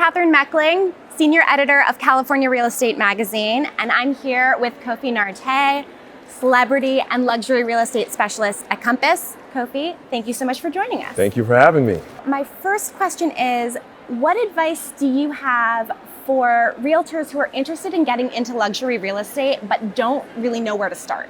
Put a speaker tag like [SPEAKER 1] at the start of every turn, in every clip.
[SPEAKER 1] Catherine Meckling, Senior Editor of California Real Estate Magazine, and I'm here with Kofi Nartey, Celebrity and Luxury Real Estate Specialist at Compass. Kofi, thank you so much for joining us.
[SPEAKER 2] Thank you for having me.
[SPEAKER 1] My first question is, what advice do you have for realtors who are interested in getting into luxury real estate but don't really know where to start?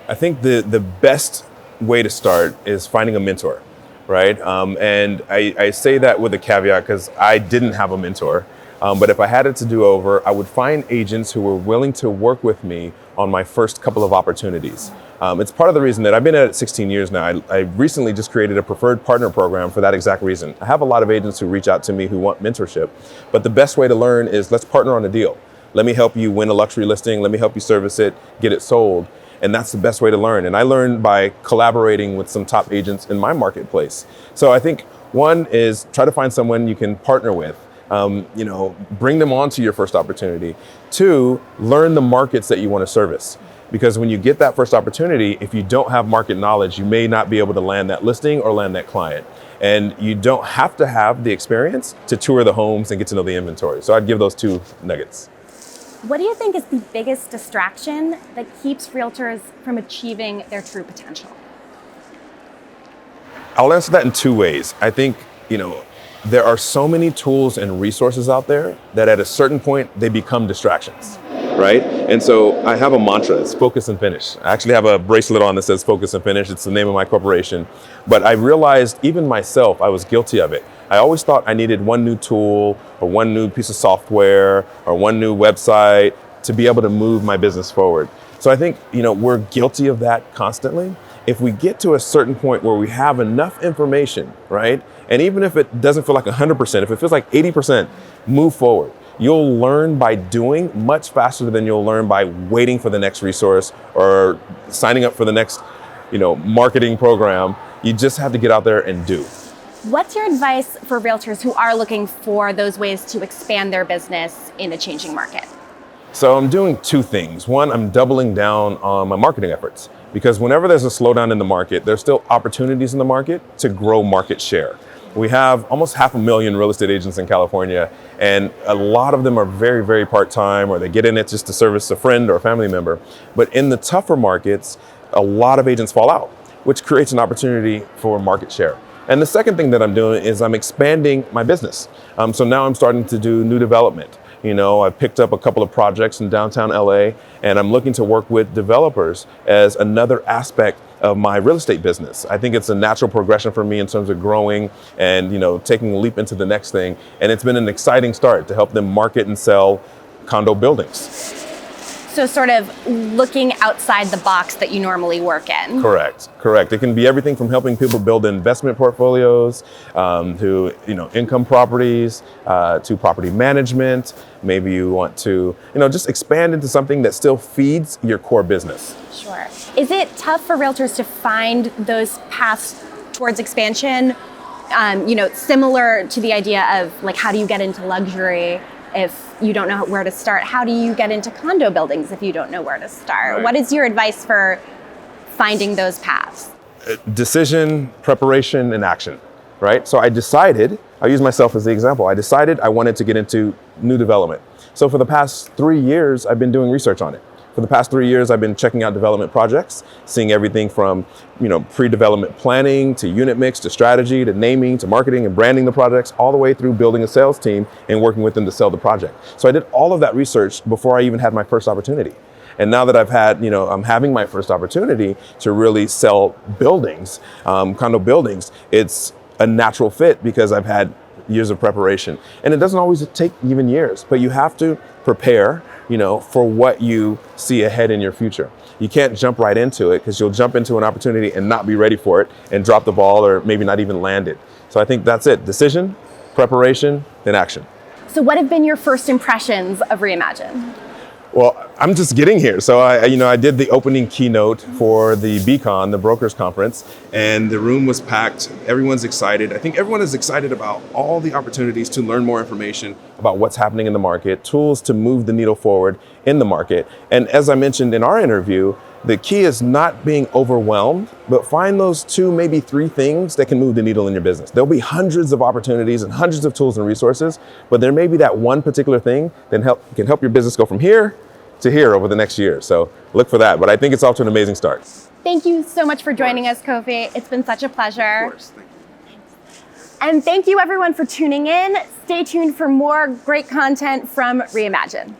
[SPEAKER 2] I think the best way to start is finding a mentor, right? And I say that with a caveat because I didn't have a mentor. But if I had it to do over, I would find agents who were willing to work with me on my first couple of opportunities. It's part of the reason that I've been at it 16 years now. I recently just created a preferred partner program for that exact reason. I have a lot of agents who reach out to me who want mentorship, but the best way to learn is let's partner on a deal. Let me help you win a luxury listing. Let me help you service it, get it sold. And that's the best way to learn. And I learned by collaborating with some top agents in my marketplace. So I think one is try to find someone you can partner with. Bring them on to your first opportunity. Two, learn the markets that you want to service. Because when you get that first opportunity, if you don't have market knowledge, you may not be able to land that listing or land that client. And you don't have to have the experience to tour the homes and get to know the inventory. So I'd give those two nuggets.
[SPEAKER 1] What do you think is the biggest distraction that keeps realtors from achieving their true potential?
[SPEAKER 2] I'll answer that in two ways. I think, there are so many tools and resources out there that at a certain point, they become distractions, right? And so I have a mantra, it's focus and finish. I actually have a bracelet on that says focus and finish. It's the name of my corporation. But I realized even myself, I was guilty of it. I always thought I needed one new tool or one new piece of software or one new website to be able to move my business forward. So I think, we're guilty of that constantly. If we get to a certain point where we have enough information, right? And even if it doesn't feel like 100%, if it feels like 80%, move forward. You'll learn by doing much faster than you'll learn by waiting for the next resource or signing up for the next, marketing program. You just have to get out there and do.
[SPEAKER 1] What's your advice for realtors who are looking for those ways to expand their business in a changing market?
[SPEAKER 2] So I'm doing two things. One, I'm doubling down on my marketing efforts because whenever there's a slowdown in the market, there's still opportunities in the market to grow market share. We have almost 500,000 real estate agents in California, and a lot of them are very, very part-time, or they get in it just to service a friend or a family member. But in the tougher markets, a lot of agents fall out, which creates an opportunity for market share. And the second thing that I'm doing is I'm expanding my business. So now I'm starting to do new development. I've picked up a couple of projects in downtown LA, and I'm looking to work with developers as another aspect of my real estate business. I think it's a natural progression for me in terms of growing and, taking a leap into the next thing. And it's been an exciting start to help them market and sell condo buildings.
[SPEAKER 1] So sort of looking outside the box that you normally work in.
[SPEAKER 2] Correct. It can be everything from helping people build investment portfolios to income properties to property management. Maybe you want to just expand into something that still feeds your core business.
[SPEAKER 1] Sure. Is it tough for realtors to find those paths towards expansion? Similar to the idea of like, how do you get into luxury if you don't know where to start? How do you get into condo buildings if you don't know where to start? Right. What is your advice for finding those paths?
[SPEAKER 2] Decision, preparation, and action, right? So I decided, I'll use myself as the example. I decided I wanted to get into new development. So for the past 3 years, I've been doing research on it. For the past 3 years, I've been checking out development projects, seeing everything from, pre-development planning to unit mix to strategy to naming to marketing and branding the projects, all the way through building a sales team and working with them to sell the project. So I did all of that research before I even had my first opportunity. And now that I'm having my first opportunity to really sell buildings, condo buildings, it's a natural fit because I've had years of preparation. And it doesn't always take even years, but you have to prepare for what you see ahead in your future. You can't jump right into it because you'll jump into an opportunity and not be ready for it and drop the ball or maybe not even land it. So I think that's it. Decision, preparation, then action.
[SPEAKER 1] So what have been your first impressions of REimagine?
[SPEAKER 2] Well, I'm just getting here. So I did the opening keynote for the BCon, the brokers conference, and the room was packed. Everyone's excited. I think everyone is excited about all the opportunities to learn more information about what's happening in the market, tools to move the needle forward in the market. And as I mentioned in our interview, The key is not being overwhelmed, but find those 2, maybe 3 things that can move the needle in your business. There'll be hundreds of opportunities and hundreds of tools and resources, but there may be that one particular thing that can help your business go from here to here over the next year. So look for that, but I think it's off to an amazing start.
[SPEAKER 1] Thank you so much for joining us, Kofi. It's been such a pleasure.
[SPEAKER 2] Of course, thank you.
[SPEAKER 1] And thank you everyone for tuning in. Stay tuned for more great content from REimagine.